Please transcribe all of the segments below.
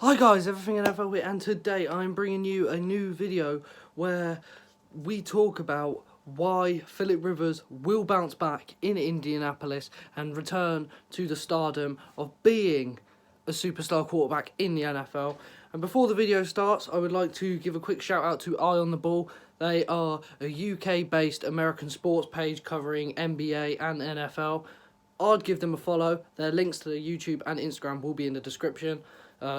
Hi guys, Everything NFL here, and today I'm bringing you a new video where we talk about why Philip Rivers will bounce back in Indianapolis and return to the stardom of being a superstar quarterback in the NFL. And before the video starts, I would like to give a quick shout out to iOntheball. They are a UK-based American sports page covering NBA and NFL. I'd give them a follow. Their links to their YouTube and Instagram will be in the description.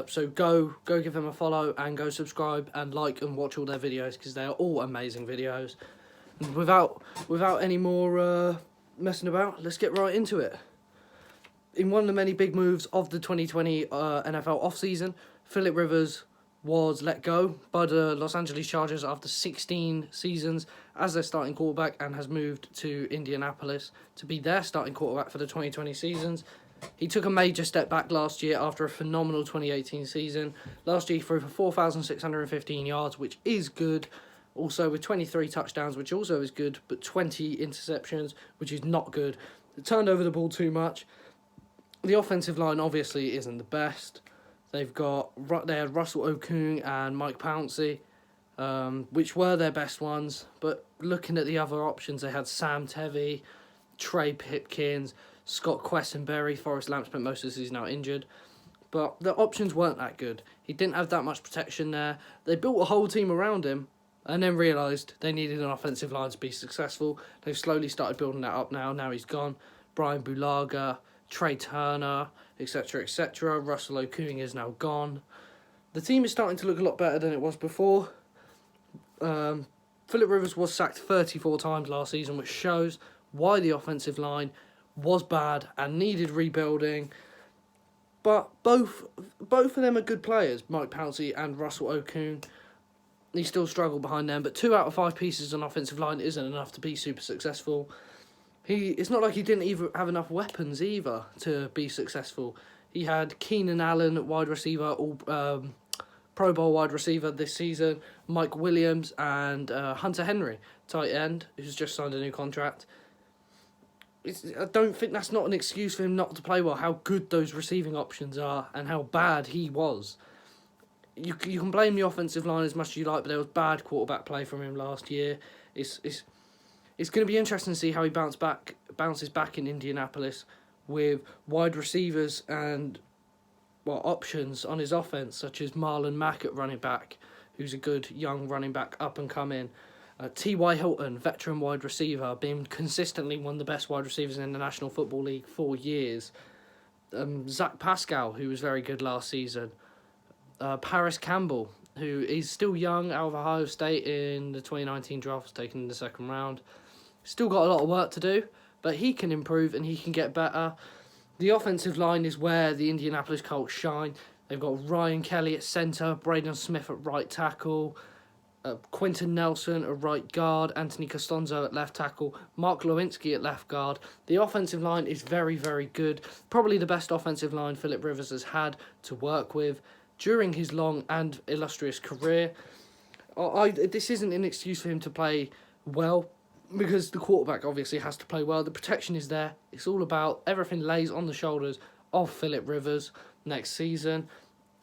So go give them a follow and go subscribe and like and watch all their videos because they are all amazing videos. And without any more messing about, let's get right into it. In one of the many big moves of the 2020 NFL offseason, Philip Rivers was let go by the Los Angeles Chargers after 16 seasons as their starting quarterback and has moved to Indianapolis to be their starting quarterback for the 2020 seasons. He took a major step back last year after a phenomenal 2018 season. Last year he threw for 4,615 yards, which is good. Also with 23 touchdowns, which also is good, but 20 interceptions, which is not good. They turned over the ball too much. The offensive line obviously isn't the best. They had Russell Okung and Mike Pouncey, which were their best ones. But looking at the other options, they had Sam Tevy, Trey Pipkins, Scott Quessenberry. Forrest Lamp spent most of the season now injured. But the options weren't that good. He didn't have that much protection there. They built a whole team around him and then realised they needed an offensive line to be successful. They've slowly started building that up now. Now he's gone. Brian Bulaga, Trey Turner, etc., etc. Russell Okung is now gone. The team is starting to look a lot better than it was before. Philip Rivers was sacked 34 times last season, which shows why the offensive line was bad and needed rebuilding. But both of them are good players, Mike Pouncey and Russell Okung. He still struggled behind them, but 2 out of 5 pieces on offensive line isn't enough to be super successful. It's not like he didn't even have enough weapons either to be successful. He had Keenan Allen at wide receiver, Pro Bowl wide receiver this season, Mike Williams and Hunter Henry, tight end, who's just signed a new contract. I don't think that's not an excuse for him not to play well, how good those receiving options are and how bad he was. You can blame the offensive line as much as you like, but there was bad quarterback play from him last year. It's going to be interesting to see how he bounces back in Indianapolis with wide receivers and options on his offense, such as Marlon Mack at running back, who's a good young running back up and coming. T.Y. Hilton, veteran wide receiver, been consistently one of the best wide receivers in the National Football League for years. Zach Pascal, who was very good last season. Paris Campbell, who is still young, out of Ohio State in the 2019 draft, was taken in the second round. Still got a lot of work to do, but he can improve and he can get better. The offensive line is where the Indianapolis Colts shine. They've got Ryan Kelly at centre, Braden Smith at right tackle, Quentin Nelson at right guard, Anthony Costanzo at left tackle, Mark Lewinsky at left guard. The offensive line is very, very good. Probably the best offensive line Philip Rivers has had to work with during his long and illustrious career. This isn't an excuse for him to play well, because the quarterback obviously has to play well. The protection is there. It's all about everything lays on the shoulders of Philip Rivers next season.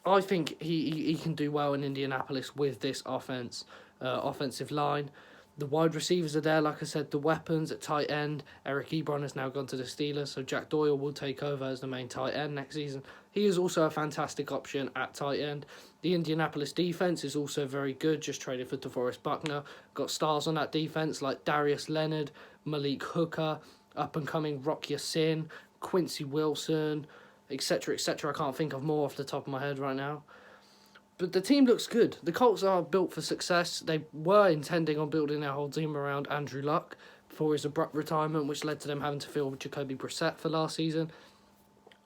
I think he can do well in Indianapolis with this offensive line. The wide receivers are there, like I said, the weapons at tight end. Eric Ebron has now gone to the Steelers, so Jack Doyle will take over as the main tight end next season. He is also a fantastic option at tight end. The Indianapolis defense is also very good, just traded for DeForest Buckner. Got stars on that defense like Darius Leonard, Malik Hooker, up-and-coming Rock Ya-Sin, Quincy Wilson, etc., etc. I can't think of more off the top of my head right now. But the team looks good. The Colts are built for success. They were intending on building their whole team around Andrew Luck before his abrupt retirement, which led to them having to fill Jacoby Brissett for last season,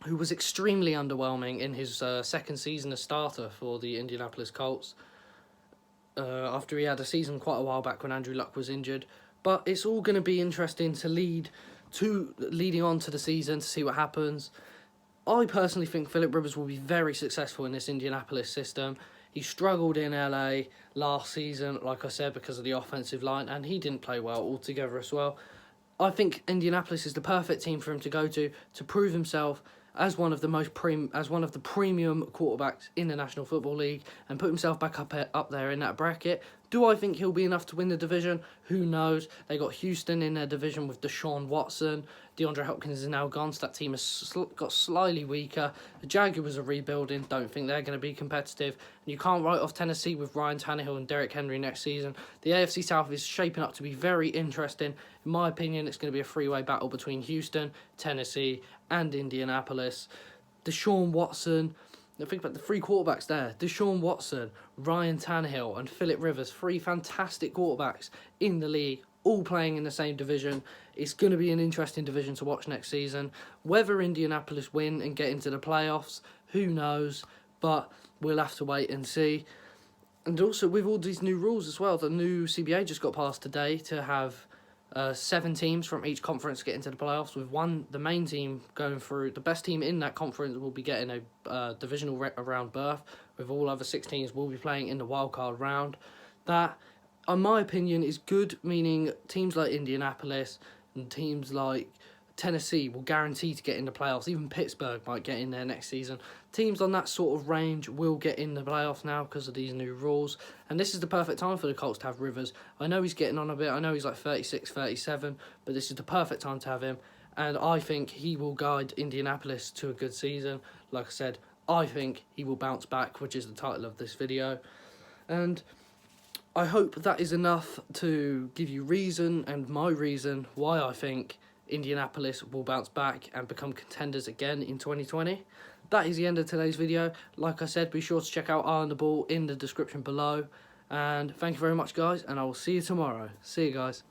who was extremely underwhelming in his second season as starter for the Indianapolis Colts, after he had a season quite a while back when Andrew Luck was injured. But it's all going to be interesting to leading on to the season to see what happens. I personally think Philip Rivers will be very successful in this Indianapolis system. He struggled in LA last season, like I said, because of the offensive line, and he didn't play well altogether as well. I think Indianapolis is the perfect team for him to go to prove himself as one of the premium quarterbacks in the National Football League and put himself back up there in that bracket. Do I think he'll be enough to win the division? Who knows? They got Houston in their division with Deshaun Watson. DeAndre Hopkins is now gone, so that team has got slightly weaker. The Jaguars are rebuilding. Don't think they're going to be competitive. And you can't write off Tennessee with Ryan Tannehill and Derrick Henry next season. The AFC South is shaping up to be very interesting. In my opinion, it's going to be a three-way battle between Houston, Tennessee, and Indianapolis. Deshaun Watson. Now think about the three quarterbacks there. Deshaun Watson, Ryan Tannehill, and Philip Rivers. Three fantastic quarterbacks in the league, all playing in the same division. It's going to be an interesting division to watch next season. Whether Indianapolis win and get into the playoffs, who knows? But we'll have to wait and see. And also, with all these new rules as well, the new CBA just got passed today to have 7 teams from each conference get into the playoffs, with the main team going through. The best team in that conference will be getting a divisional round berth, with all other 6 teams will be playing in the wildcard round. That, in my opinion, is good, meaning teams like Indianapolis and teams like Tennessee will guarantee to get in the playoffs. Even Pittsburgh might get in there next season. Teams on that sort of range will get in the playoffs now because of these new rules. And this is the perfect time for the Colts to have Rivers. I know he's getting on a bit. I know he's like 36, 37. But this is the perfect time to have him. And I think he will guide Indianapolis to a good season. Like I said, I think he will bounce back, which is the title of this video. And I hope that is enough to give you reason and my reason why I think Indianapolis will bounce back and become contenders again in 2020. That is the end of today's video. Like I said, be sure to check out iOntheball in the description below. And thank you very much, guys, and I will see you tomorrow. See you guys.